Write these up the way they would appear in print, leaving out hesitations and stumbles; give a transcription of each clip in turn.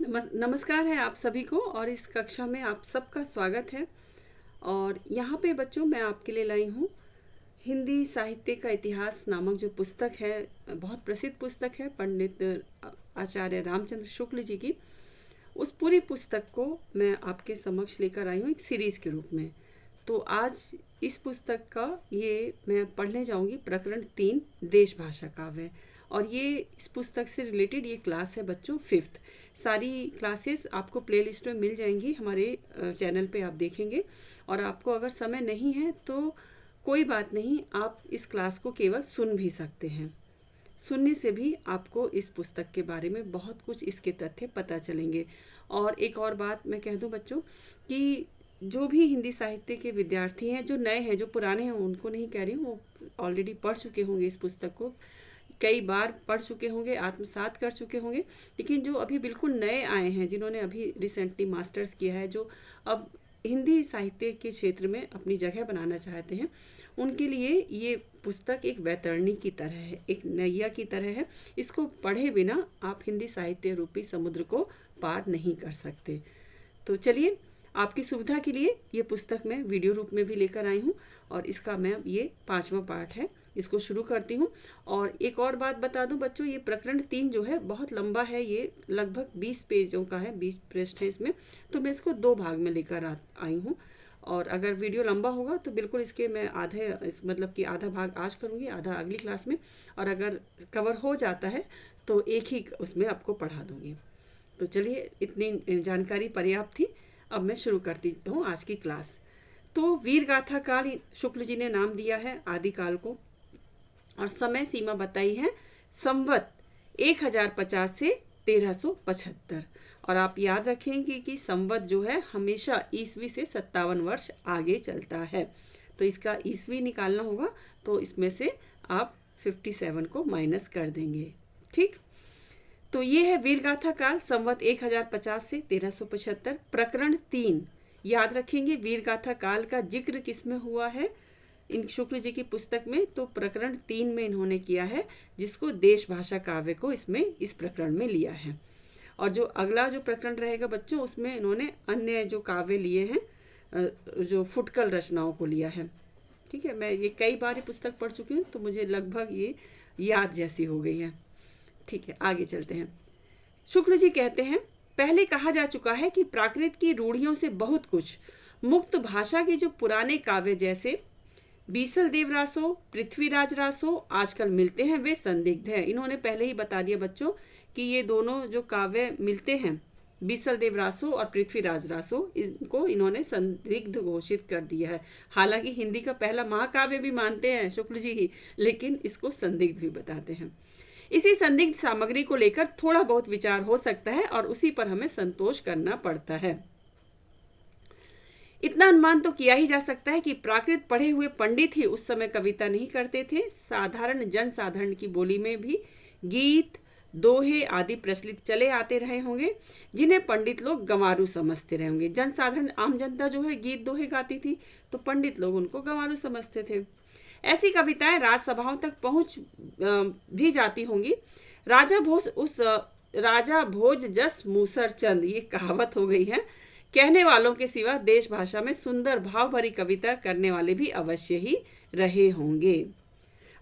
नमस्कार है आप सभी को और इस कक्षा में आप सबका स्वागत है। और यहाँ पे बच्चों मैं आपके लिए लाई हूँ हिंदी साहित्य का इतिहास नामक जो पुस्तक है, बहुत प्रसिद्ध पुस्तक है पंडित आचार्य रामचंद्र शुक्ल जी की। उस पूरी पुस्तक को मैं आपके समक्ष लेकर आई हूँ एक सीरीज़ के रूप में। तो आज इस पुस्तक का ये मैं पढ़ने जाऊँगी प्रकरण 3 देश भाषा काव्य। और ये इस पुस्तक से रिलेटेड ये क्लास है बच्चों 5th। सारी क्लासेस आपको प्लेलिस्ट में मिल जाएंगी, हमारे चैनल पे आप देखेंगे। और आपको अगर समय नहीं है तो कोई बात नहीं, आप इस क्लास को केवल सुन भी सकते हैं। सुनने से भी आपको इस पुस्तक के बारे में बहुत कुछ इसके तथ्य पता चलेंगे। और एक और बात मैं कह दूं बच्चों कि जो भी हिंदी साहित्य के विद्यार्थी हैं, जो नए हैं, जो पुराने हैं, उनको नहीं कह रही हूँ, वो ऑलरेडी पढ़ चुके होंगे, इस पुस्तक को कई बार पढ़ चुके होंगे, आत्मसात कर चुके होंगे। लेकिन जो अभी बिल्कुल नए आए हैं, जिन्होंने अभी रिसेंटली मास्टर्स किया है, जो अब हिंदी साहित्य के क्षेत्र में अपनी जगह बनाना चाहते हैं, उनके लिए ये पुस्तक एक वैतरणी की तरह है, एक नैया की तरह है। इसको पढ़े बिना आप हिंदी साहित्य रूपी समुद्र को पार नहीं कर सकते। तो चलिए, आपकी सुविधा के लिए ये पुस्तक मैं वीडियो रूप में भी लेकर आई हूँ और इसका मैं ये 5वां पार्ट है, इसको शुरू करती हूँ। और एक और बात बता दूं बच्चों, ये प्रकरण 3 जो है बहुत लंबा है, ये लगभग 20 पेजों का है, 20 पृष्ठ है इसमें। तो मैं इसको 2 भाग में लेकर आई हूँ। और अगर वीडियो लंबा होगा तो बिल्कुल इसके मैं मतलब कि आधा भाग आज करूँगी, आधा अगली क्लास में। और अगर कवर हो जाता है तो एक ही उसमें आपको पढ़ा दूँगी। तो चलिए, इतनी जानकारी पर्याप्त थी। अब मैं शुरू करती हूँ आज की क्लास। तो वीर गाथा काल शुक्ल जी ने नाम दिया है आदिकाल को, और समय सीमा बताई है संवत 1050 से 1375। और आप याद रखेंगे कि संवत जो है हमेशा ईस्वी से 57 वर्ष आगे चलता है। तो इसका ईस्वी निकालना होगा, तो इसमें से आप 57 को माइनस कर देंगे। ठीक, तो ये है वीरगाथा काल संवत 1050 से 1375। प्रकरण 3 याद रखेंगे, वीरगाथा काल का जिक्र किसमें हुआ है इन शुक्ल जी की पुस्तक में, तो प्रकरण 3 में इन्होंने किया है, जिसको देश भाषा काव्य को इसमें इस प्रकरण में लिया है। और जो अगला जो प्रकरण रहेगा बच्चों, उसमें इन्होंने अन्य जो काव्य लिए हैं, जो फुटकल रचनाओं को लिया है। ठीक है, मैं ये कई बार ये पुस्तक पढ़ चुकी हूँ, तो मुझे लगभग ये याद जैसी हो गई है। ठीक है, आगे चलते हैं। शुक्ल जी कहते हैं, पहले कहा जा चुका है कि प्राकृत की रूढ़ियों से बहुत कुछ मुक्त भाषा के जो पुराने काव्य जैसे बीसल देव रासो, पृथ्वीराज रासो आजकल मिलते हैं, वे संदिग्ध हैं। इन्होंने पहले ही बता दिया बच्चों कि ये दोनों जो काव्य मिलते हैं, बीसल देव रासो और पृथ्वीराज रासो, इनको इन्होंने संदिग्ध घोषित कर दिया है। हालांकि हिंदी का पहला महाकाव्य भी मानते हैं शुक्ल जी ही, लेकिन इसको संदिग्ध भी बताते हैं। इसी संदिग्ध सामग्री को लेकर थोड़ा बहुत विचार हो सकता है और उसी पर हमें संतोष करना पड़ता है। इतना अनुमान तो किया ही जा सकता है कि प्राकृत पढ़े हुए पंडित ही उस समय कविता नहीं करते थे। साधारण जन साधारण की बोली में भी गीत, दोहे आदि प्रचलित चले आते रहे होंगे, जिन्हें पंडित लोग गंवारू समझते रहे होंगे। जन साधारण आम जनता जो है गीत दोहे गाती थी, तो पंडित लोग उनको गंवारू समझते थे। ऐसी कविताएं राजसभाओं तक पहुंच भी जाती होंगी। राजा भोज जस मूसर चंद, ये कहावत हो गई है। कहने वालों के सिवा देश भाषा में सुंदर भाव भरी कविता करने वाले भी अवश्य ही रहे होंगे।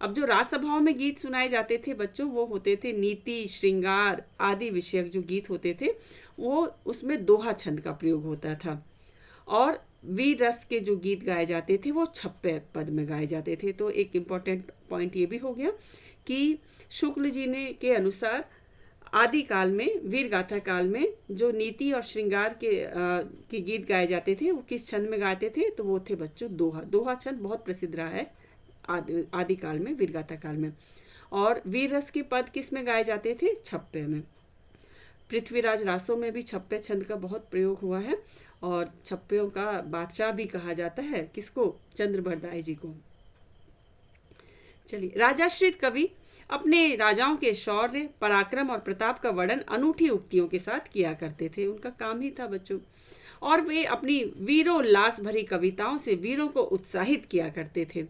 अब जो राजसभाओं में गीत सुनाए जाते थे बच्चों, वो होते थे नीति, श्रृंगार आदि विषयक जो गीत होते थे, वो उसमें दोहा छंद का प्रयोग होता था। और वीर रस के जो गीत गाए जाते थे वो छप्पे पद में गाए जाते थे। तो एक इम्पॉर्टेंट पॉइंट ये भी हो गया कि शुक्ल जी ने के अनुसार आदिकाल में, वीर गाथा काल में जो नीति और श्रृंगार के गीत गाए जाते थे, वो किस छंद में गाते थे, तो वो थे बच्चों दोहा। दोहा छंद बहुत प्रसिद्ध रहा है आदिकाल में, वीर गाथा काल में। और वीर रस के पद किस में गाए जाते थे, छप्पे में। पृथ्वीराज रासों में भी छप्पे छंद का बहुत प्रयोग हुआ है, और छप्पियों का बादशाह भी कहा जाता है किसको, चंद्रबरदाई जी को। चलिए, राजाश्रित कवि अपने राजाओं के शौर्य, पराक्रम और प्रताप का वर्णन अनूठी उक्तियों के साथ किया करते थे, उनका काम ही था बच्चों। और वे अपनी वीरोल्लास भरी कविताओं से वीरों को उत्साहित किया करते थे।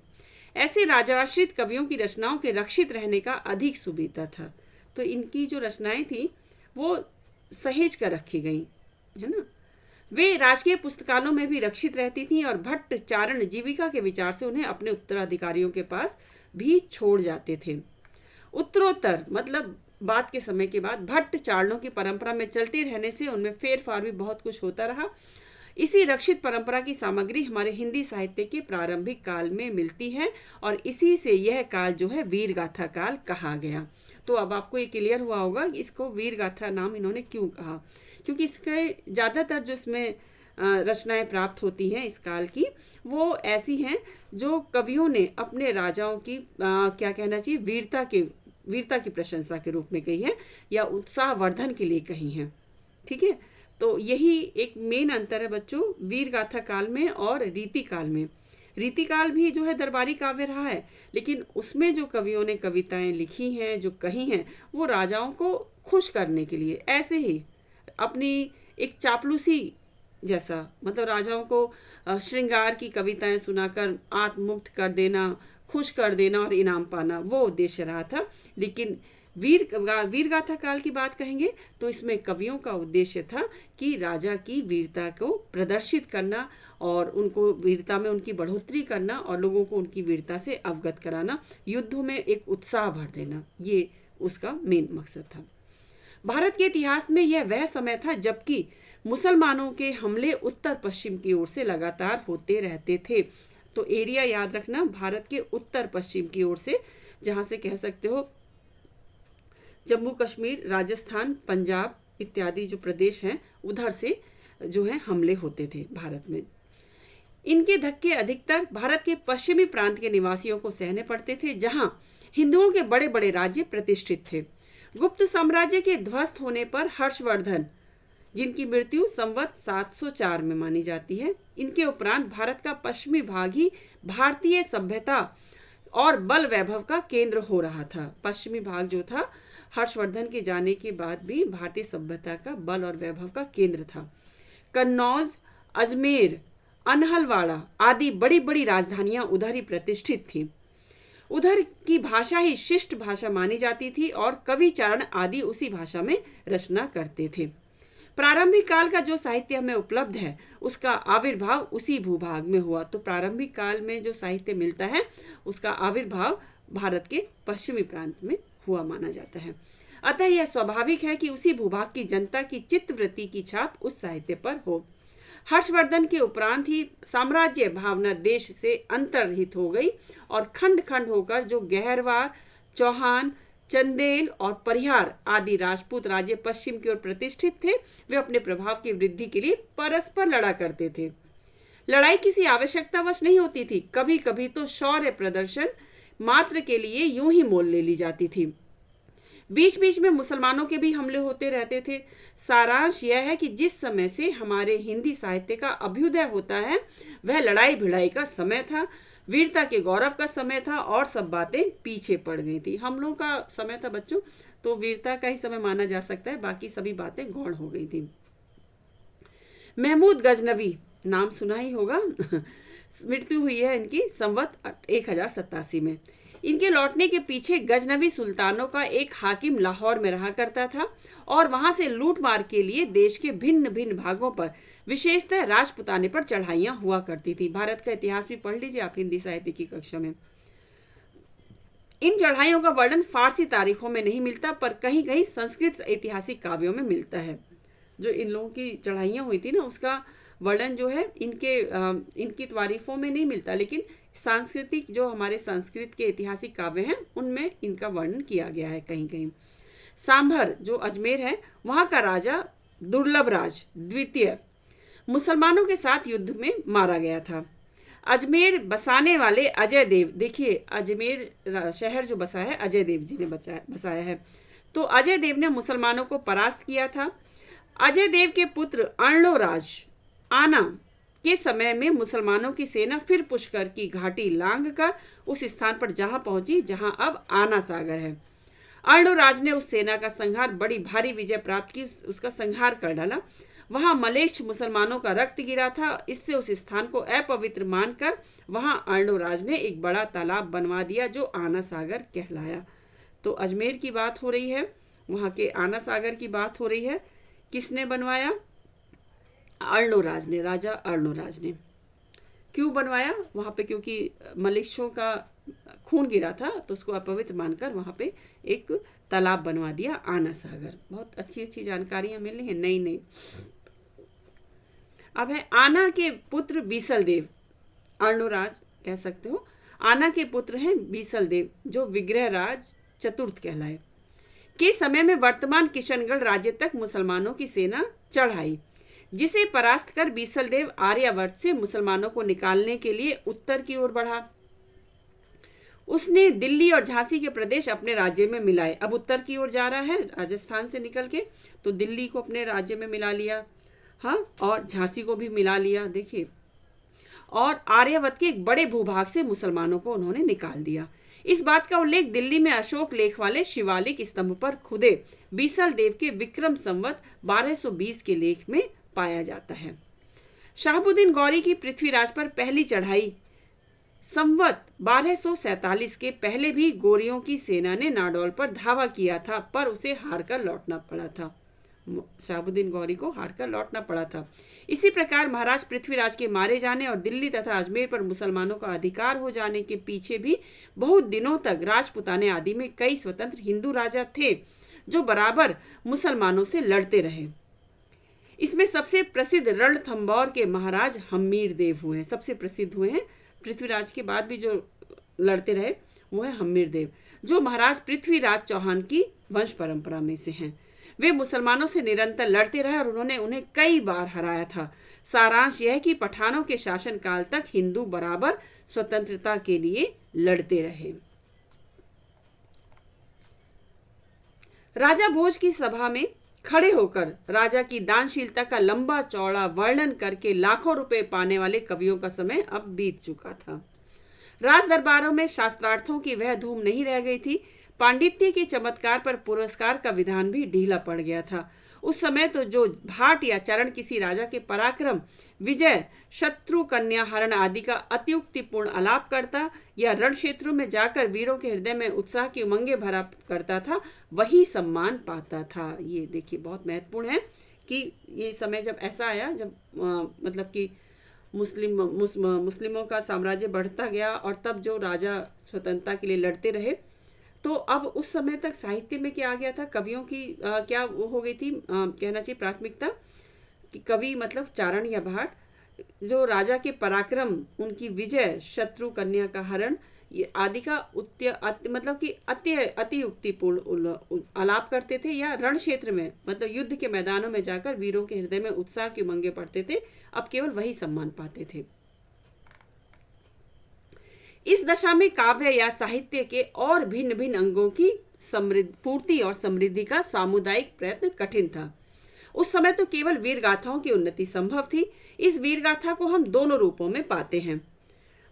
ऐसे राजाश्रित कवियों की रचनाओं के रक्षित रहने का अधिक सुविधा था। तो इनकी जो रचनाएं थी वो सहेज कर रखी गई, है ना। वे राजकीय पुस्तकालयों में भी रक्षित रहती थीं और भट्ट चारण जीविका के विचार से उन्हें अपने उत्तराधिकारियों के पास भी छोड़ जाते थे। उत्तरोत्तर मतलब बाद के समय के बाद भट्ट चारणों की परंपरा में चलते रहने से उनमें फेर फार भी बहुत कुछ होता रहा। इसी रक्षित परंपरा की सामग्री हमारे हिंदी साहित्य के प्रारंभिक काल में मिलती है और इसी से यह काल जो है वीर गाथा काल कहा गया। तो अब आपको ये क्लियर हुआ होगा कि इसको वीर गाथा नाम इन्होंने क्यों कहा, क्योंकि इसके ज़्यादातर जो इसमें रचनाएं प्राप्त होती हैं इस काल की, वो ऐसी हैं जो कवियों ने अपने राजाओं की क्या कहना चाहिए, वीरता की प्रशंसा के रूप में कही है या उत्साहवर्धन के लिए कही हैं। ठीक है, तो यही एक मेन अंतर है बच्चों वीर गाथा काल में और रीति काल में। रीति काल भी जो है दरबारी काव्य रहा है, लेकिन उसमें जो कवियों ने कविताएं लिखी हैं, जो कही हैं, वो राजाओं को खुश करने के लिए, ऐसे ही अपनी एक चापलूसी जैसा, मतलब राजाओं को श्रृंगार की कविताएं सुनाकर आत्ममुक्त कर देना, खुश कर देना और इनाम पाना, वो उद्देश्य रहा था। लेकिन वीर गाथा काल की बात कहेंगे तो इसमें कवियों का उद्देश्य था कि राजा की वीरता को प्रदर्शित करना और उनको वीरता में उनकी बढ़ोतरी करना और लोगों को उनकी वीरता से अवगत कराना, युद्धों में एक उत्साह भर देना, ये उसका मेन मकसद था। भारत के इतिहास में यह वह समय था जबकि मुसलमानों के हमले उत्तर पश्चिम की ओर से लगातार होते रहते थे। तो एरिया याद रखना, भारत के उत्तर पश्चिम की ओर से, जहाँ से कह सकते हो जम्मू कश्मीर, राजस्थान, पंजाब इत्यादि जो प्रदेश हैं, उधर से जो है हमले होते थे भारत में। इनके धक्के अधिकतर भारत के पश्चिमी प्रांत के निवासियों को सहने पड़ते थे, जहां हिंदुओं के बड़े बड़े राज्य प्रतिष्ठित थे। गुप्त साम्राज्य के ध्वस्त होने पर हर्षवर्धन, जिनकी मृत्यु संवत 704 में मानी जाती है, इनके उपरांत भारत का पश्चिमी भाग ही भारतीय सभ्यता और बल वैभव का केंद्र हो रहा था। पश्चिमी भाग जो था हर्षवर्धन के जाने के बाद भी भारतीय सभ्यता का बल और वैभव का केंद्र था। कन्नौज, अजमेर, अनहलवाड़ा आदि बड़ी बड़ी राजधानियां उधर ही प्रतिष्ठित थीं। उधर की भाषा ही शिष्ट भाषा मानी जाती थी और कवि चारण आदि उसी भाषा में रचना करते थे। प्रारंभिक काल का जो साहित्य हमें उपलब्ध है उसका आविर्भाव उसी भूभाग में हुआ। तो प्रारंभिक काल में जो साहित्य मिलता है उसका आविर्भाव भारत के पश्चिमी प्रांत में हुआ माना जाता है। अतः यह स्वाभाविक है कि उसी भूभाग की जनता की चित्तवृत्ति की छाप उस साहित्य पर हो। हर्षवर्धन के उपरांत ही साम्राज्य भावना देश से अंतर्हित हो गई और खंड खंड होकर जो गहरवार, चौहान, चंदेल और परिहार आदि राजपूत राज्य पश्चिम की ओर प्रतिष्ठित थे, वे अपने प्रभाव की वृद्धि के लिए परस्पर लड़ा करते थे। लड़ाई किसी आवश्यकतावश नहीं होती थी, कभी कभी तो शौर्य प्रदर्शन मात्र के लिए यूं ही मोल ले ली जाती थी। बीच बीच में मुसलमानों के भी हमले होते रहते थे। सारांश यह है कि जिस समय से हमारे हिंदी साहित्य का अभ्युदय होता है वह लड़ाई भिड़ाई का समय था, वीरता के गौरव का समय था और सब बातें पीछे पड़ गई थी। हम लोगों का समय था बच्चों, तो वीरता का ही समय माना जा सकता है, बाकी सभी बातें गौण हो गई थी। महमूद गजनवी नाम सुना ही होगा मृत्यु हुई है इनकी संवत 1087 में। इनके लौटने के पीछे गजनवी सुल्तानों का एक हाकिम लाहौर में रहा करता था और वहां से लूट मार के लिए देश के भिन्न भिन्न भागों पर विशेषतः राजपुताने पर चढ़ाइयां हुआ करती थी। भारत का इतिहास भी पढ़ लीजिए आप हिंदी साहित्य की कक्षा में। इन चढ़ाइयों का वर्णन फारसी तारीखों में नहीं मिलता, पर कहीं कहीं संस्कृत ऐतिहासिक काव्यों में मिलता है। जो इन लोगों की चढ़ाइयाँ हुई थी ना, उसका वर्णन जो है इनकी तारीफों में नहीं मिलता, लेकिन सांस्कृतिक जो हमारे संस्कृत के ऐतिहासिक काव्य हैं उनमें इनका वर्णन किया गया है कहीं कहीं। सांभर जो अजमेर है, वहाँ का राजा दुर्लभ राज द्वितीय मुसलमानों के साथ युद्ध में मारा गया था। अजमेर बसाने वाले अजय देव, देखिए अजमेर शहर जो बसा है अजय देव जी ने बसाया है, तो अजय देव ने मुसलमानों को परास्त किया था। अजय देव के पुत्र अर्णोराज आना के समय में मुसलमानों की सेना फिर पुष्कर की घाटी लांग कर उस स्थान पर जहां पहुंची जहां अब आना सागर है। अर्णोराज ने उस सेना का संहार, बड़ी भारी विजय प्राप्त की, उसका संहार कर डाला। वहां मलेच्छ मुसलमानों का रक्त गिरा था, इससे उस स्थान को अपवित्र मानकर वहां अर्णोराज ने एक बड़ा तालाब बनवा दिया जो आना सागर कहलाया। तो अजमेर की बात हो रही है, वहां के आना सागर की बात हो रही है। किसने बनवाया? अर्णोराज ने, राजा अर्णोराज ने। क्यों बनवाया? वहाँ पे क्योंकि मलेच्छों का खून गिरा था तो उसको अपवित्र मानकर वहाँ पे एक तालाब बनवा दिया, आना सागर। बहुत अच्छी अच्छी जानकारियाँ मिल रही हैं, नई नई। अब है आना के पुत्र बीसल देव, अर्णोराज कह सकते हो। आना के पुत्र हैं बीसल देव, जो विग्रहराज चतुर्थ कहलाए। के समय में वर्तमान किशनगढ़ राज्य तक मुसलमानों की सेना चढ़ आई, जिसे परास्त कर बीसल देव आर्यावर्त से मुसलमानों को निकालने के लिए उत्तर की ओर बढ़ा। उसने दिल्ली और झांसी के प्रदेश अपने राज्य में मिलाए। अब उत्तर की ओर जा रहा है राजस्थान से निकल के, तो दिल्ली को अपने राज्य में मिला लिया, हाँ, और झांसी को भी मिला लिया, देखिए। और आर्यावर्त के एक बड़े भूभाग से मुसलमानों को उन्होंने निकाल दिया। इस बात का उल्लेख दिल्ली में अशोक लेख वाले शिवालिक स्तंभ पर खुदे बीसल देव के विक्रम संवत 1220 के लेख में पाया जाता है। शहाबुद्दीन गौरी की पृथ्वीराज पर पहली चढ़ाई संवत 1247 के पहले भी गोरियों की सेना ने नाडौल पर धावा किया था, पर उसे हारकर लौटना पड़ा था। शहाबुद्दीन गौरी को हारकर लौटना पड़ा था। इसी प्रकार महाराज पृथ्वीराज के मारे जाने और दिल्ली तथा अजमेर पर मुसलमानों का अधिकार हो जाने के पीछे भी बहुत दिनों तक राजपुताने आदि में कई स्वतंत्र हिंदू राजा थे, जो बराबर मुसलमानों से लड़ते रहे। इसमें सबसे प्रसिद्ध रणथंभौर के महाराज हम्मीर देव हुए हैं, सबसे प्रसिद्ध हुए हैं। पृथ्वीराज के बाद भी जो लड़ते रहे वो है हम्मीर देव, जो महाराज पृथ्वीराज चौहान की वंश परंपरा में से हैं। वे मुसलमानों से निरंतर लड़ते रहे और उन्होंने उन्हें कई बार हराया था। सारांश यह कि पठानों के शासन काल तक हिंदू बराबर स्वतंत्रता के लिए लड़ते रहे। राजा भोज की सभा में खड़े होकर राजा की दानशीलता का लंबा चौड़ा वर्णन करके लाखों रुपए पाने वाले कवियों का समय अब बीत चुका था। राज दरबारों में शास्त्रार्थों की वह धूम नहीं रह गई थी। पांडित्य के चमत्कार पर पुरस्कार का विधान भी ढीला पड़ गया था। उस समय तो जो भाट या चरण किसी राजा के पराक्रम, विजय, शत्रु कन्या हरण आदि का अत्युक्तिपूर्ण आलाप करता या रण क्षेत्रों में जाकर वीरों के हृदय में उत्साह की उमंगे भरा करता था, वही सम्मान पाता था। ये देखिए बहुत महत्वपूर्ण है कि ये समय जब ऐसा आया, जब मतलब कि मुस्लिमों का साम्राज्य बढ़ता गया और तब जो राजा स्वतंत्रता के लिए लड़ते रहे, तो अब उस समय तक साहित्य में क्या आ गया था, कवियों की क्या वो हो गई थी, कहना चाहिए प्राथमिकता कि कवि मतलब चारण या भाट, जो राजा के पराक्रम, उनकी विजय, शत्रु कन्या का हरण आदि का मतलब कि अतियुक्तिपूर्ण आलाप करते थे, या रण क्षेत्र में मतलब युद्ध के मैदानों में जाकर वीरों के हृदय में उत्साह की उमंगे पड़ते थे। अब केवल वही सम्मान पाते थे। इस दशा में काव्य या साहित्य के और भिन्न भिन्न अंगों की पूर्ति और समृद्धि का सामुदायिक प्रयत्न कठिन था। उस समय तो केवल वीर गाथाओं की उन्नति संभव थी। इस वीर गाथा को हम दोनों रूपों में पाते हैं,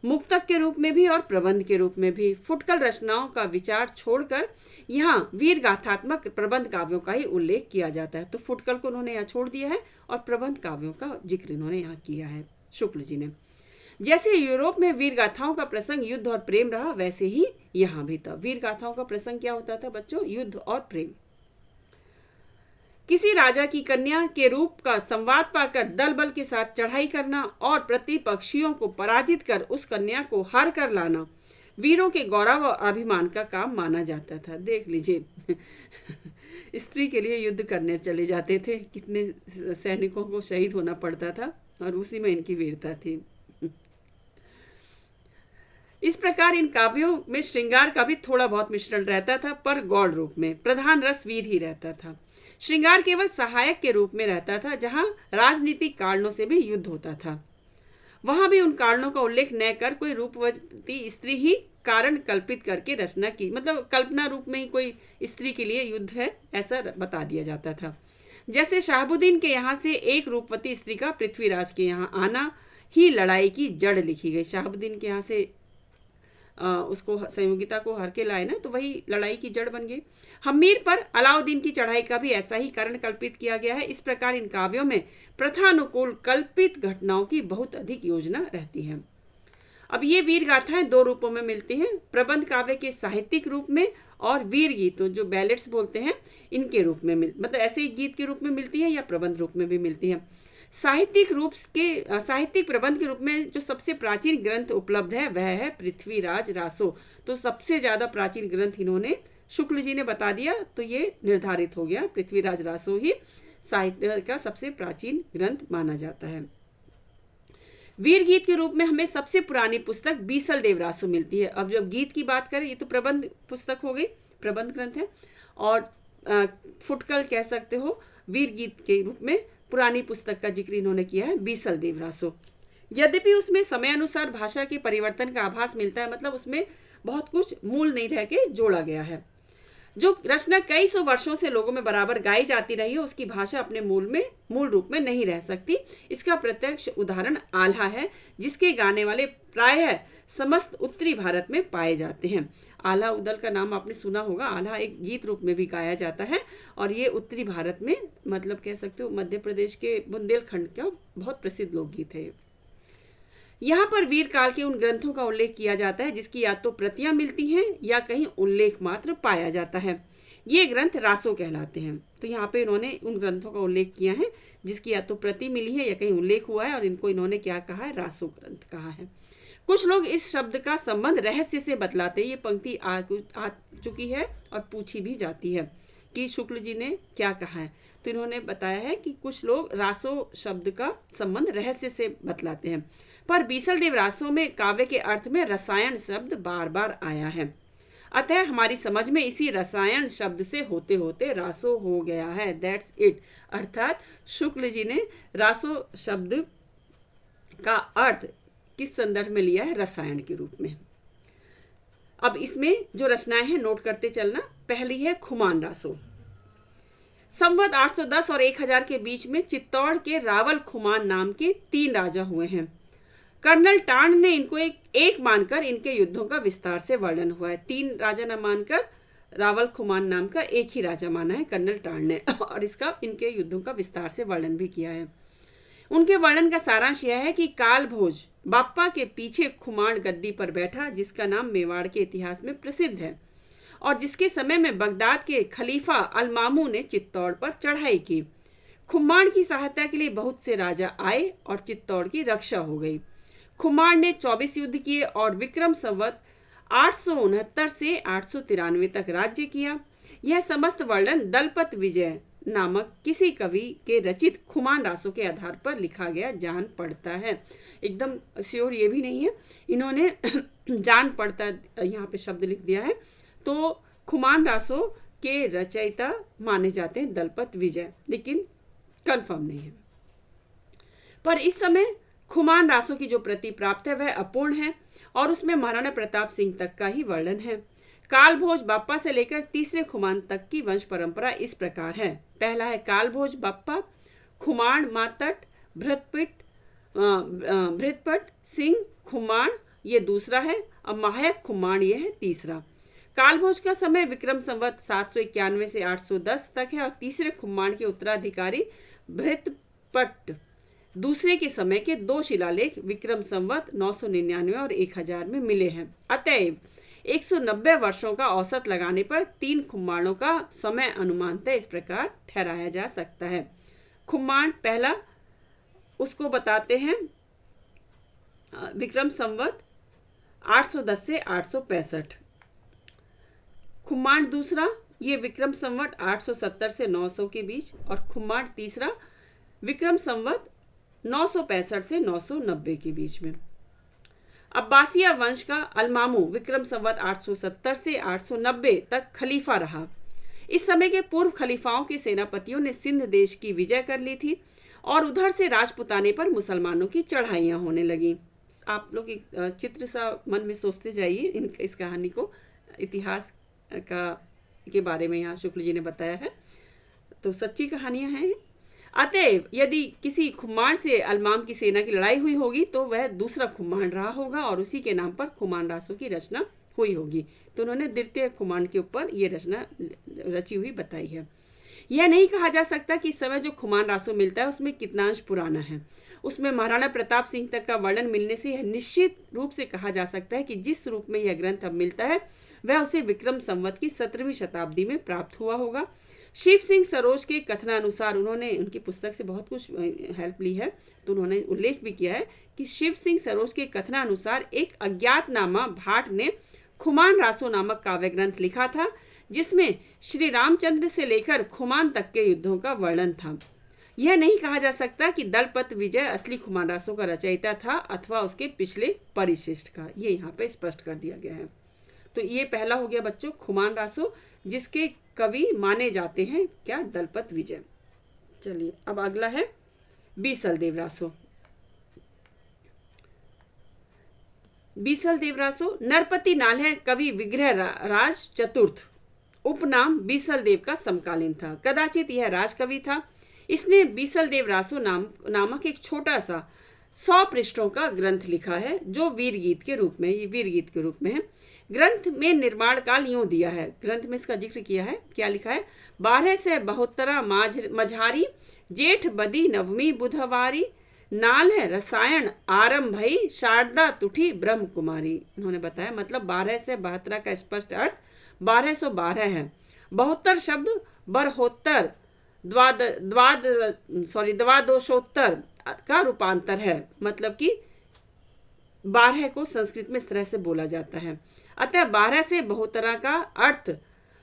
मुक्तक के रूप में भी और प्रबंध के रूप में भी। फुटकल रचनाओं का विचार छोड़कर यहाँ वीर गाथात्मक प्रबंध काव्यों का ही उल्लेख किया जाता है। तो फुटकल को उन्होंने यहाँ छोड़ दिया है और प्रबंध काव्यों का जिक्र इन्होंने यहाँ किया है, शुक्ल जी ने। जैसे यूरोप में वीर गाथाओं का प्रसंग युद्ध और प्रेम रहा, वैसे ही यहाँ भी था। वीर गाथाओं का प्रसंग क्या होता था बच्चों? युद्ध और प्रेम। किसी राजा की कन्या के रूप का संवाद पाकर दल बल के साथ चढ़ाई करना और प्रतिपक्षियों को पराजित कर उस कन्या को हार कर लाना वीरों के गौरव और अभिमान का काम माना जाता था। देख लीजिए स्त्री के लिए युद्ध करने चले जाते थे, कितने सैनिकों को शहीद होना पड़ता था और उसी में इनकी वीरता थी। इस प्रकार इन काव्यों में श्रृंगार का भी थोड़ा बहुत मिश्रण रहता था, पर गौड़ रूप में। प्रधान रस वीर ही रहता था। श्रृंगार केवल सहायक के रूप में रहता था। जहां राजनीतिक कारणों से भी युद्ध होता था, वहां भी उन कारणों का उल्लेख न कर कोई रूपवती स्त्री ही कारण कल्पित करके रचना की, मतलब कल्पना रूप में ही कोई स्त्री के लिए युद्ध है ऐसा बता दिया जाता था। जैसे शहाबुद्दीन के यहाँ से एक रूपवती स्त्री का पृथ्वीराज के यहाँ आना ही लड़ाई की जड़ लिखी गई। शहाबुद्दीन के यहाँ से उसको संयोगिता को हर के लाए ना, तो वही लड़ाई की जड़ बन गई। हम्मीर पर अलाउद्दीन की चढ़ाई का भी ऐसा ही कारण कल्पित किया गया है। इस प्रकार इन काव्यों में प्रथानुकूल कल्पित घटनाओं की बहुत अधिक योजना रहती है। अब ये वीर गाथाएं दो रूपों में मिलती हैं, प्रबंध काव्य के साहित्यिक रूप में और वीर गीतों जो बैलेट्स बोलते हैं इनके रूप में मतलब ऐसे ही गीत के रूप में मिलती है या प्रबंध रूप में भी मिलती है। साहित्यिक प्रबंध के रूप में जो सबसे प्राचीन ग्रंथ उपलब्ध है वह है पृथ्वीराज रासो। तो सबसे ज़्यादा प्राचीन ग्रंथ इन्होंने शुक्ल जी ने बता दिया, तो ये निर्धारित हो गया, पृथ्वीराज रासो ही साहित्य का सबसे प्राचीन ग्रंथ माना जाता है। वीर गीत के रूप में हमें सबसे पुरानी पुस्तक बीसल देव रासो मिलती है। अब जब गीत की बात करें, ये तो प्रबंध पुस्तक हो गई, प्रबंध ग्रंथ है, और फुटकल कह सकते हो वीर गीत के रूप में पुरानी पुस्तक का जिक्र इन्होंने किया है बीसल देव रासो। यद्यपि उसमें समय अनुसार भाषा के परिवर्तन का आभास मिलता है, मतलब उसमें बहुत कुछ मूल नहीं रह के जोड़ा गया है। जो रचना कई सौ वर्षों से लोगों में बराबर गाई जाती रही है, उसकी भाषा अपने मूल रूप में नहीं रह सकती। इसका प्रत्यक्ष उदाहरण आल्हा है, जिसके गाने वाले प्रायः समस्त उत्तरी भारत में पाए जाते हैं। आल्हा उदल का नाम आपने सुना होगा। आल्हा एक गीत रूप में भी गाया जाता है और ये उत्तरी भारत में, मतलब कह सकते हो मध्य प्रदेश के बुंदेलखंड का बहुत प्रसिद्ध लोकगीत है। यहाँ पर वीर काल के उन ग्रंथों का उल्लेख किया जाता है जिसकी या तो प्रतियां मिलती हैं या कहीं उल्लेख मात्र पाया जाता है। ये ग्रंथ रासो कहलाते हैं। तो यहाँ पे इन्होंने उन ग्रंथों का उल्लेख किया है जिसकी या तो प्रति मिली है या कहीं उल्लेख हुआ है, और इनको इन्होंने क्या कहा है, रासो ग्रंथ कहा है। कुछ लोग इस शब्द का संबंध रहस्य से बतलाते हैं। ये पंक्ति आ चुकी है और पूछी भी जाती है कि शुक्ल जी ने क्या कहा है। तो इन्होंने बताया है कि कुछ लोग रासो शब्द का संबंध रहस्य से बतलाते हैं, पर बीसल देव रासो में काव्य के अर्थ में रसायन शब्द बार बार आया है। अतः हमारी समझ में इसी रसायन शब्द से होते होते रासो हो गया है। That's it. अर्थात शुक्ल जी ने रासो शब्द का अर्थ किस संदर्भ में लिया है, रसायन के रूप में। अब इसमें जो रचनाएं हैं नोट करते चलना। पहली है खुमान रासो। संवत 810 और 1000 के बीच में चित्तौड़ के रावल खुमान नाम के 3 राजा हुए हैं। कर्नल टांड ने इनको एक मानकर इनके युद्धों का विस्तार से वर्णन हुआ है। 3 राजा न मानकर रावल खुमान नाम का एक ही राजा माना है कर्नल टांड ने, और इसका इनके युद्धों का विस्तार से वर्णन भी किया है। उनके वर्णन का सारांश यह है कि काल भोज बाप्पा के पीछे खुमान गद्दी पर बैठा, जिसका नाम मेवाड़ के इतिहास में प्रसिद्ध है, और जिसके समय में बगदाद के खलीफा अलमामू ने चित्तौड़ पर चढ़ाई की। खुमान की सहायता के लिए बहुत से राजा आए और चित्तौड़ की रक्षा हो गई। खुमान ने 24 युद्ध किए और विक्रम संवत 869 से 893 तक राज्य किया। यह समस्त वर्णन दलपत विजय नामक किसी कवि के रचित खुमान रासो के आधार पर लिखा गया जान पड़ता है। एकदम श्योर ये भी नहीं है, इन्होंने जान पड़ता यहाँ पे शब्द लिख दिया है। तो खुमान रासो के रचयिता माने जाते हैं दलपत विजय, लेकिन कंफर्म नहीं है। पर इस समय खुमान रासो की जो प्रति प्राप्त है वह अपूर्ण है और उसमें महाराणा प्रताप सिंह तक का ही वर्णन है। कालभोज बाप्पा से लेकर तीसरे खुमान तक की वंश परंपरा इस प्रकार है। पहला है कालभोज बाप्पा, खुमान मातट, भृतपट सिंह खुमान, ये दूसरा है, और महायक खुमान ये है तीसरा। कालभोज का समय विक्रम संवत 791 से 810 तक है और तीसरे खुमान के उत्तराधिकारी भृतपट दूसरे के समय के 2 शिलालेख विक्रम संवत 999 और 1000 में मिले हैं। अतएव 190 वर्षों का औसत लगाने पर 3 खुमानों का समय अनुमानतः इस प्रकार ठहराया जा सकता है। खुमान पहला उसको बताते हैं विक्रम संवत 810 से 865। खुमान दूसरा ये विक्रम संवत 870 से 900 के बीच, और खुमान तीसरा विक्रम संवत 965 से 990 के बीच में। अब्बासिया वंश का अलमामू विक्रम संवत 870 से 890 तक खलीफा रहा। इस समय के पूर्व खलीफाओं के सेनापतियों ने सिंध देश की विजय कर ली थी और उधर से राजपुताने पर मुसलमानों की चढ़ाइयाँ होने लगी। आप लोग एक चित्र सा मन में सोचते जाइए इस कहानी को, इतिहास के बारे में यहाँ शुक्ल जी ने बताया है, तो सच्ची कहानियाँ हैं। अतएव यदि किसी खुमान से अलमाम की सेना की लड़ाई हुई होगी तो वह दूसरा खुमान रहा होगा और उसी के नाम पर खुमान रासो की रचना हुई होगी। तो उन्होंने द्वितीय खुमान के ऊपर ये रचना रची हुई बताई है। यह नहीं कहा जा सकता कि इस समय जो खुमान रासो मिलता है उसमें कितना अंश पुराना है। उसमें महाराणा प्रताप सिंह तक का वर्णन मिलने से यह निश्चित रूप से कहा जा सकता है कि जिस रूप में यह ग्रंथ अब मिलता है वह उसे विक्रम संवत की 17वीं शताब्दी में प्राप्त हुआ होगा। शिव सिंह सरोज के कथनानुसार, उन्होंने उनकी पुस्तक से बहुत कुछ हेल्प ली है, तो उन्होंने उल्लेख भी किया है कि शिव सिंह सरोज के कथनानुसार एक अज्ञातनामा भाट ने खुमान रासो नामक काव्य ग्रंथ लिखा था, जिसमें श्री रामचंद्र से लेकर खुमान तक के युद्धों का वर्णन था। यह नहीं कहा जा सकता कि दलपत विजय असली खुमान रासो का रचयिता था अथवा उसके पिछले परिशिष्ट का, ये यहाँ पे स्पष्ट कर दिया गया है। तो ये पहला हो गया बच्चों खुमान रासो, जिसके कवि माने जाते हैं क्या, दलपत विजय। चलिए अब अगला है बीसल देव रासो। बीसल देव रासो नरपति नाल्ह कवि विग्रह राज चतुर्थ उपनाम बीसल देव का समकालीन था। कदाचित यह राजकवि था। इसने बीसल देव रासो नामक एक छोटा सा 100 पृष्ठों का ग्रंथ लिखा है, जो वीर गीत के रूप में, ये वीर गीत के रूप में है। ग्रंथ में निर्माण काल यूं दिया है, ग्रंथ में इसका जिक्र किया है, क्या लिखा है, 12 से 72 मझारी जेठ बदी नवमी बुधवारी नाल्ह रसायन आरंभई शारदा तुठी ब्रह्म कुमारी। इन्होंने बताया मतलब 12 से 72 का स्पष्ट अर्थ 1212 है। 72 शब्द बरहोत्तर द्वादशोत्तर का रूपांतर है, मतलब कि 12 को संस्कृत में इस तरह से बोला जाता है। अतः 12 से 72 का अर्थ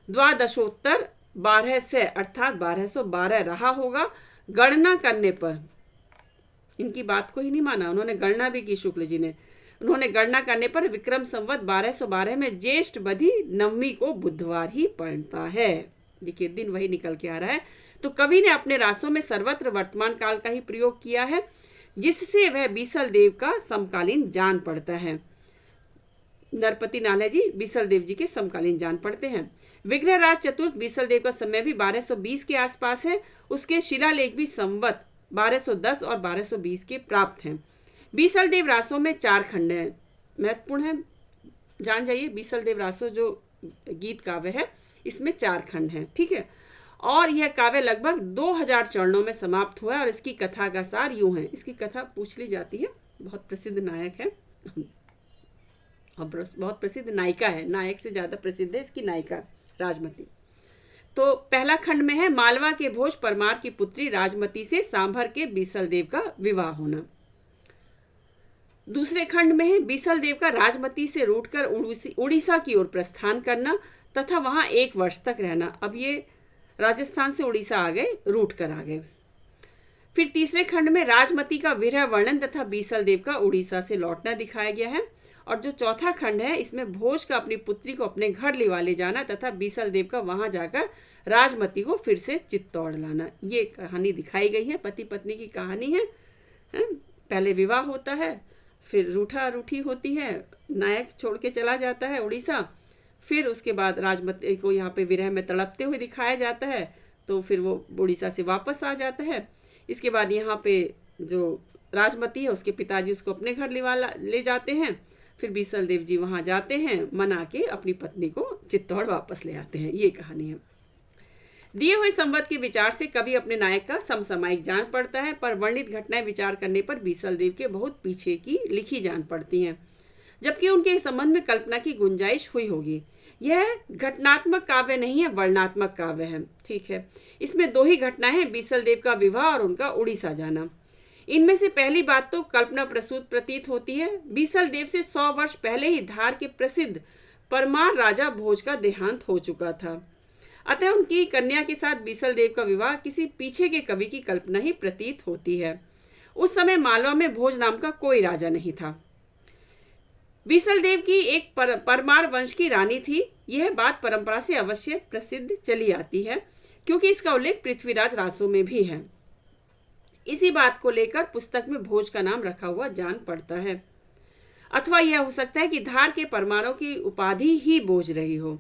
द्वादशोत्तर 12 से अर्थात 1212 रहा होगा। गणना करने पर, इनकी बात को ही नहीं माना, उन्होंने गणना भी की शुक्ल जी ने, उन्होंने गणना करने पर विक्रम संवत 1212 में ज्येष्ठ बधी नवमी को बुधवार ही पड़ता है। देखिए दिन वही निकल के आ रहा है। तो कवि ने अपने रासों में सर्वत्र वर्तमान काल का ही प्रयोग किया है, जिससे वह बीसल देव का समकालीन जान पड़ता है। नरपति नाल्ह जी बीसल देव जी के समकालीन जान पड़ते हैं। विग्रह राज चतुर्थ बीसल देव का समय भी 1220 के आसपास है। उसके शिलालेख भी संवत 1210 और 1220 के प्राप्त हैं। बीसल देव रासों में 4 खंड हैं, महत्वपूर्ण है, जान जाइए। बीसल देव रासो जो गीत काव्य है इसमें 4 खंड हैं, ठीक है। और यह काव्य लगभग 2000 चरणों में समाप्त हुआ है और इसकी कथा का सार यूं है। इसकी कथा पूछ ली जाती है, बहुत प्रसिद्ध नायक है और बहुत प्रसिद्ध नायिका है, नायक से ज़्यादा प्रसिद्ध है इसकी नायिका राजमती। तो पहला खंड में है मालवा के भोज परमार की पुत्री राजमती से सांभर के बीसल देव का विवाह होना। दूसरे खंड में है बीसल देव का राजमती से रूठकर उड़ीसा की ओर प्रस्थान करना तथा वहां 1 वर्ष तक रहना। अब ये राजस्थान से उड़ीसा आ गए, रूठ कर आ गए। फिर तीसरे खंड में राजमती का विरह वर्णन तथा बीसल देव का उड़ीसा से लौटना दिखाया गया है। और जो चौथा खंड है इसमें भोज का अपनी पुत्री को अपने घर लिवा ले जाना तथा बीसल देव का वहां जाकर राजमती को फिर से चित्तौड़ लाना, ये कहानी दिखाई गई है। पति पत्नी की कहानी है। पहले विवाह होता है, फिर रूठा रूठी होती है, नायक छोड़ के चला जाता है उड़ीसा, फिर उसके बाद राजमती को यहाँ पे विरह में तड़पते हुए दिखाया जाता है, तो फिर वो उड़ीसा से वापस आ जाता है। इसके बाद यहाँ पे जो राजमती है उसके पिताजी उसको अपने घर ले जाते हैं। फिर बीसल देव जी वहाँ जाते हैं, मना के अपनी पत्नी को चित्तौड़ वापस ले आते हैं। ये कहानी है। दिए हुए संवाद के विचार से कवि अपने नायक का समसामयिक जान पड़ता है, पर वर्णित घटनाएं विचार करने पर बीसल देव के बहुत पीछे की लिखी जान पड़ती हैं, जबकि उनके संबंध में कल्पना की गुंजाइश हुई होगी। यह घटनात्मक काव्य नहीं है, वर्णनात्मक काव्य है, ठीक है। इसमें 2 ही घटनाएं हैं, बीसल देव का विवाह और उनका उड़ीसा जाना। इनमें से पहली बात तो कल्पना प्रसूत प्रतीत होती है। बीसल देव से 100 वर्ष पहले ही धार के प्रसिद्ध परमार राजा भोज का देहांत हो चुका था। अतः उनकी कन्या के साथ बीसल देव का विवाह किसी पीछे के कवि की कल्पना ही प्रतीत होती है। उस समय मालवा में भोज नाम का कोई राजा नहीं था। बीसल देव की एक परमार वंश की रानी थी। यह बात परंपरा से अवश्य प्रसिद्ध चली आती है, क्योंकि इसका उल्लेख पृथ्वीराज रासो में भी है। इसी बात को लेकर पुस्तक में भोज का नाम रखा हुआ जान पड़ता है। अथवा यह हो सकता है कि धार के परमारों की उपाधि ही भोज रही हो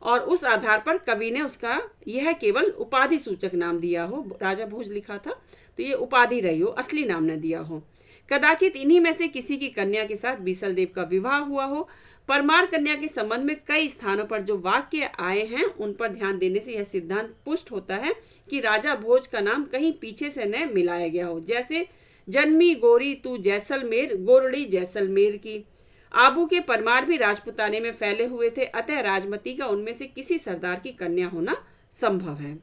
और उस आधार पर कवि ने उसका यह केवल उपाधि सूचक नाम दिया हो। राजा भोज लिखा था तो ये उपाधि रही हो, असली नाम न दिया हो। कदाचित इन्हीं में से किसी की कन्या के साथ बीसल देव का विवाह हुआ हो। परमार कन्या के संबंध में कई स्थानों पर जो वाक्य आए हैं उन पर ध्यान देने से यह सिद्धांत पुष्ट होता है कि राजा भोज का नाम कहीं पीछे से न मिलाया गया हो। जैसे जन्मी गोरी तू जैसलमेर, गोरड़ी जैसलमेर की। आबू के परमार भी राजपुताने में फैले हुए थे, अतः राजमती का उनमें से किसी सरदार की कन्या होना संभव है।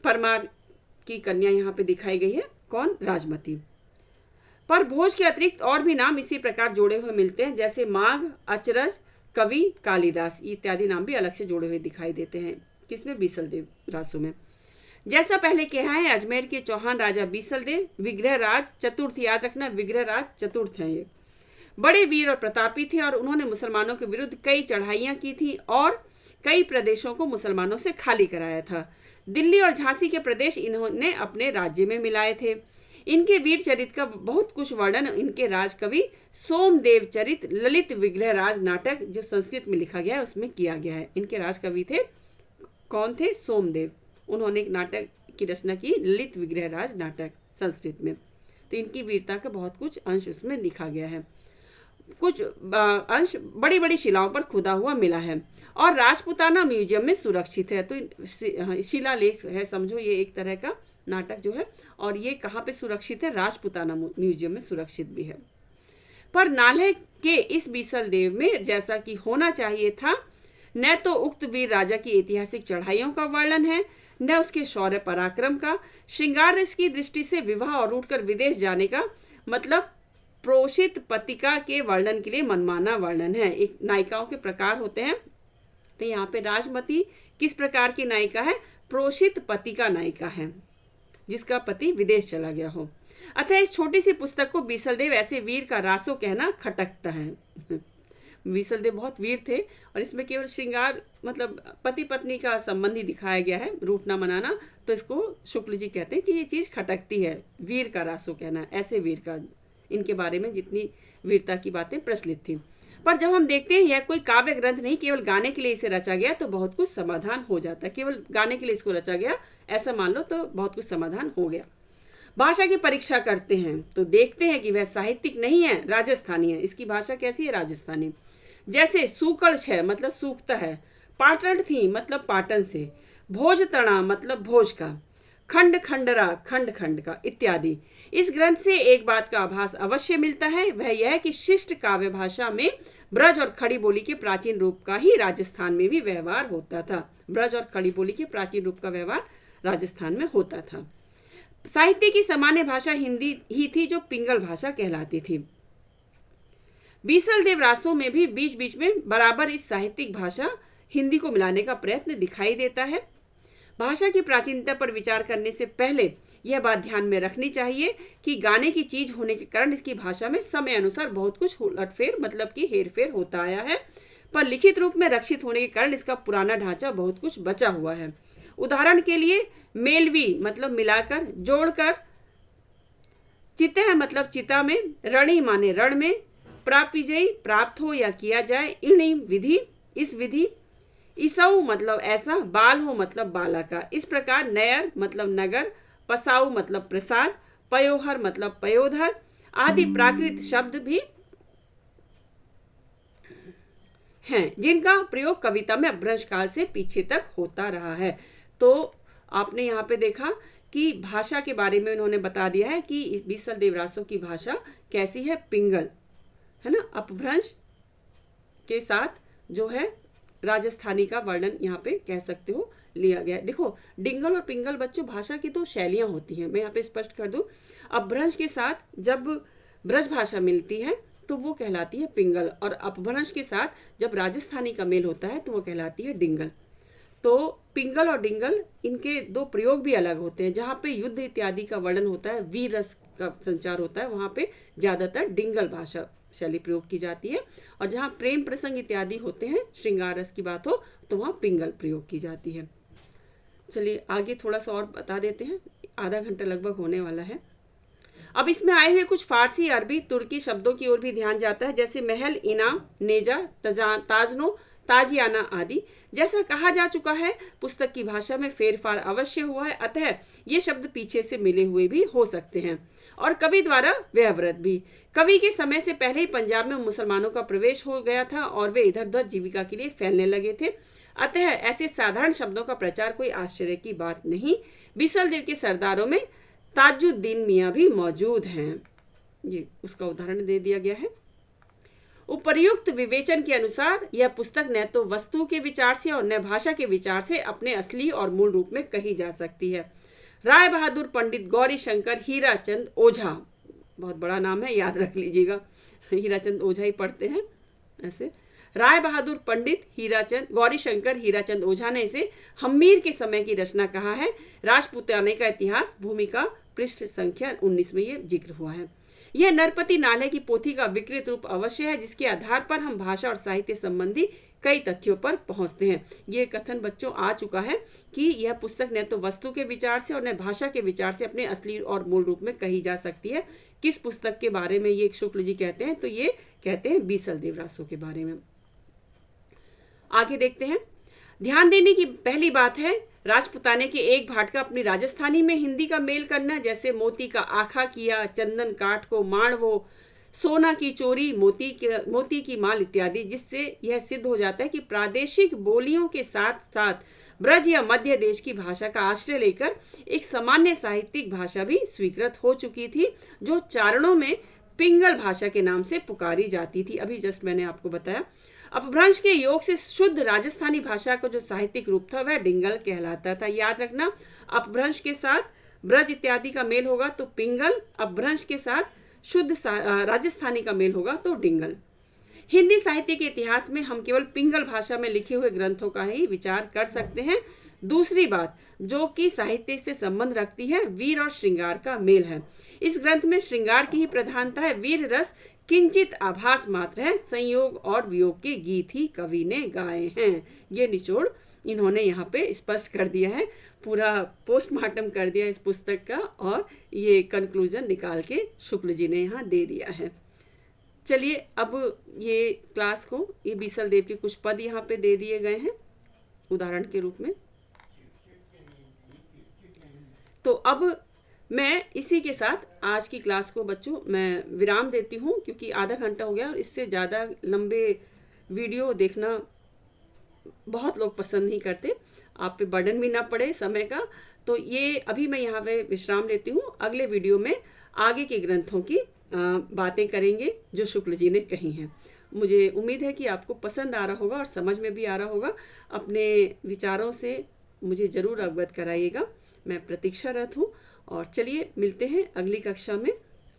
परमार की कन्या यहाँ पे दिखाई गई है, कौन? राजमती। पर भोज के अतिरिक्त और भी नाम इसी प्रकार जोड़े हुए मिलते हैं, जैसे माघ, अचरज, कवि, कालिदास इत्यादि नाम भी अलग से जोड़े हुए दिखाई देते हैं। किसमें? बीसल देव रासु में। जैसा पहले कहा है, अजमेर के चौहान राजा बीसल देव विग्रह राज चतुर्थ, याद रखना विग्रह राज चतुर्थ हैं ये, बड़े वीर और प्रतापी थे और उन्होंने मुसलमानों के विरुद्ध कई चढ़ाइयाँ की थी और कई प्रदेशों को मुसलमानों से खाली कराया था। दिल्ली और झांसी के प्रदेश इन्होंने अपने राज्य में मिलाए थे। इनके वीर चरित्र का बहुत कुछ वर्णन इनके राजकवि सोमदेव चरित ललित विग्रह राज नाटक जो संस्कृत में लिखा गया है उसमें किया गया है। इनके राजकवि थे, कौन थे? सोमदेव। उन्होंने एक नाटक की रचना की, ललित विग्रह राज नाटक, संस्कृत में। तो इनकी वीरता का बहुत कुछ अंश उसमें लिखा गया है। कुछ अंश बड़ी बड़ी शिलाओं पर खुदा हुआ मिला है और राजपुताना म्यूजियम में सुरक्षित है। तो शिलालेख है, समझो ये एक तरह का नाटक जो है, और ये कहाँ पे सुरक्षित है? राजपुताना म्यूजियम में सुरक्षित भी है। पर नाले के इस बीसल देव में जैसा कि होना चाहिए था, न तो उक्त वीर राजा की ऐतिहासिक चढ़ाइयों का वर्णन है, न उसके शौर्य पराक्रम का। श्रृंगार रस की दृष्टि से विवाह और उठकर विदेश जाने का मतलब प्रोषित पतिका के वर्णन के लिए मनमाना वर्णन है। एक नायिकाओं के प्रकार होते हैं, तो यहाँ पे राजमती किस प्रकार की नायिका है? प्रोषित पतिका नायिका है, जिसका पति विदेश चला गया हो। अतः इस छोटी सी पुस्तक को बीसल देव ऐसे वीर का रासो कहना खटकता है। बीसल देव बहुत वीर थे और इसमें केवल श्रृंगार मतलब पति पत्नी का संबंध ही दिखाया गया है, रूठना मनाना, तो इसको शुक्ल जी कहते हैं कि ये चीज़ खटकती है, वीर का रासो कहना, ऐसे वीर का। इनके बारे में जितनी वीरता की बातें प्रचलित थी। पर जब हम देखते हैं यह कोई काव्य ग्रंथ नहीं, केवल गाने के लिए इसे रचा गया, तो बहुत कुछ समाधान हो जाता है। केवल गाने के लिए इसको रचा गया ऐसा मान लो तो बहुत कुछ समाधान हो गया। भाषा की परीक्षा करते हैं तो देखते हैं कि वह साहित्यिक नहीं है, राजस्थानी है। इसकी भाषा कैसी है? राजस्थानी। जैसे सूकड़ है मतलब सूखता है, पाटन थी मतलब पाटन से, भोज तणा मतलब भोज का, खंड खंडरा खंड खंड का इत्यादि। इस ग्रंथ से एक बात का आभास अवश्य मिलता है, वह यह है कि शिष्ट काव्य भाषा में ब्रज और खड़ी बोली के प्राचीन रूप का ही राजस्थान में भी व्यवहार होता था। ब्रज और खड़ी बोली के प्राचीन रूप का व्यवहार राजस्थान में होता था। साहित्य की सामान्य भाषा हिंदी ही थी जो पिंगल भाषा कहलाती थी। बीसल देव रासों में भी बीच बीच में बराबर इस साहित्यिक भाषा हिंदी को मिलाने का प्रयत्न दिखाई देता है। भाषा की प्राचीनता पर विचार करने से पहले यह बात ध्यान में रखनी चाहिए कि गाने की चीज होने के कारण इसकी भाषा में समय अनुसार बहुत कुछ उलटफेर मतलब कि हेरफेर होता आया है, पर लिखित रूप में रक्षित होने के कारण इसका पुराना ढांचा बहुत कुछ बचा हुआ है। उदाहरण के लिए मेलवी मतलब मिलाकर, जोड़कर, चित्त मतलब चिता में, रणि माने रण में, प्रापिजयी प्राप्त हो या किया जाए, इणी विधि इस विधि, ईसऊ मतलब ऐसा, बाल हो मतलब बाला का। इस प्रकार नयर मतलब नगर, पसाऊ मतलब प्रसाद, पयोहर मतलब पयोधर आदि प्राकृत शब्द भी हैं जिनका प्रयोग कविता में अपभ्रंश काल से पीछे तक होता रहा है। तो आपने यहाँ पे देखा कि भाषा के बारे में उन्होंने बता दिया है कि बीसल देव रासों की भाषा कैसी है, पिंगल है ना, अपभ्रंश के साथ जो है राजस्थानी का वर्णन यहाँ पे कह सकते हो लिया गया है। देखो डिंगल और पिंगल बच्चों भाषा की तो शैलियाँ होती हैं, मैं यहाँ पे स्पष्ट कर दूँ। अपभ्रंश के साथ जब ब्रज भाषा मिलती है तो वो कहलाती है पिंगल, और अपभ्रंश के साथ जब राजस्थानी का मेल होता है तो वो कहलाती है डिंगल। तो पिंगल और डिंगल इनके दो प्रयोग भी अलग होते हैं। जहाँ पे युद्ध इत्यादि का वर्णन होता है, वीर रस का संचार होता है, वहाँ पे ज़्यादातर डिंगल भाषा शैली प्रयोग की जाती है, और जहाँ प्रेम प्रसंग इत्यादि होते हैं, श्रृंगार रस की बात हो, तो वहाँ पिंगल प्रयोग की जाती है। चलिए आगे थोड़ा सा और बता देते हैं, आधा घंटा लगभग होने वाला है। अब इसमें आए हुए कुछ फारसी, अरबी, तुर्की शब्दों की ओर भी ध्यान जाता है, जैसे महल, इनाम, नेजा, ताजनो, ताजियाना आदि। जैसा कहा जा चुका है, पुस्तक की भाषा में फेरफार अवश्य हुआ है, अतः ये शब्द पीछे से मिले हुए भी हो सकते हैं, और कवि द्वारा व्यवहृत भी। कवि के समय से पहले ही पंजाब में मुसलमानों का प्रवेश हो गया था और वे इधर उधर जीविका के लिए फैलने लगे थे, अतः ऐसे साधारण शब्दों का प्रचार कोई आश्चर्य की बात नहीं। बीसलदेव के सरदारों में ताजुद्दीन मियाँ भी मौजूद हैं, ये उसका उदाहरण दे दिया गया है। उपर्युक्त विवेचन के अनुसार यह पुस्तक न तो वस्तु के विचार से और न भाषा के विचार से अपने असली और मूल रूप में कही जा सकती है। राय बहादुर पंडित गौरी शंकर हीराचंद ओझा, बहुत बड़ा नाम है, याद रख लीजिएगा, हीराचंद ओझा ही पढ़ते हैं ऐसे। राय बहादुर पंडित गौरी शंकर हीराचंद ओझा ने इसे हम्मीर के समय की रचना कहा है। राजपूताने का इतिहास भूमिका पृष्ठ संख्या 19 में ये जिक्र हुआ है। यह नरपति नाले की पोथी का विकृत रूप अवश्य है, जिसके आधार पर हम भाषा और साहित्य संबंधी कई तथ्यों पर पहुंचते हैं। ये कथन बच्चों आ चुका है कि यह पुस्तक न तो वस्तु के विचार से और न भाषा के विचार से अपने असली और मूल रूप में कही जा सकती है। किस पुस्तक के बारे में ये शुक्ल जी कहते हैं, तो ये कहते हैं बीसलदेव रासो के बारे में। आगे देखते हैं। ध्यान देने की पहली बात है, राजपुताने के एक भाट का अपनी राजस्थानी में हिंदी का मेल करना, जैसे मोती का आखा किया, चंदन काठ को माणवो, सोना की चोरी, मोती की माल इत्यादि, जिससे यह सिद्ध हो जाता है कि प्रादेशिक बोलियों के साथ साथ ब्रज या मध्य देश की भाषा का आश्रय लेकर एक सामान्य साहित्यिक भाषा भी स्वीकृत हो चुकी थी, जो चारणों में पिंगल भाषा के नाम से पुकारी जाती थी। अभी जस्ट मैंने आपको बताया। अपभ्रंश के योग से शुद्ध राजस्थानी भाषा का जो साहित्यिक रूप था वह डिंगल कहलाता था। याद रखना, अपभ्रंश के साथ ब्रज इत्यादि का मेल होगा तो पिंगल, अपभ्रंश के साथ शुद्ध राजस्थानी का मेल होगा तो डिंगल। हिंदी साहित्य के इतिहास में हम केवल पिंगल भाषा में लिखे हुए ग्रंथों का ही विचार कर सकते हैं। दूसरी बात जो कि साहित्य से संबंध रखती है, वीर और श्रृंगार का मेल है। इस ग्रंथ में श्रृंगार की ही प्रधानता है, वीर रस किंचित आभास मात्र है। संयोग और वियोग के गीत ही कवि ने गाए हैं। ये निचोड़ इन्होंने यहाँ पे स्पष्ट कर दिया है, पूरा पोस्टमार्टम कर दिया इस पुस्तक का, और ये कंक्लूजन निकाल के शुक्ल जी ने यहाँ दे दिया है। चलिए अब ये क्लास को, ये बीसलदेव के कुछ पद यहाँ पे दे दिए गए हैं उदाहरण के रूप में। तो अब मैं इसी के साथ आज की क्लास को बच्चों मैं विराम देती हूँ, क्योंकि आधा घंटा हो गया और इससे ज़्यादा लंबे वीडियो देखना बहुत लोग पसंद नहीं करते, आप पे बर्डन भी ना पड़े समय का। तो ये अभी मैं यहाँ पे विश्राम लेती हूँ। अगले वीडियो में आगे के ग्रंथों की बातें करेंगे जो शुक्ल जी ने कही हैं। मुझे उम्मीद है कि आपको पसंद आ रहा होगा और समझ में भी आ रहा होगा। अपने विचारों से मुझे ज़रूर अवगत कराइएगा, मैं प्रतीक्षारत हूँ। और चलिए मिलते हैं अगली कक्षा में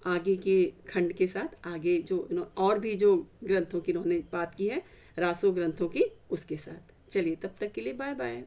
आगे के खंड के साथ, आगे जो और भी जो ग्रंथों की इन्होंने बात की है, रासो ग्रंथों की, उसके साथ। चलिए तब तक के लिए बाय बाय।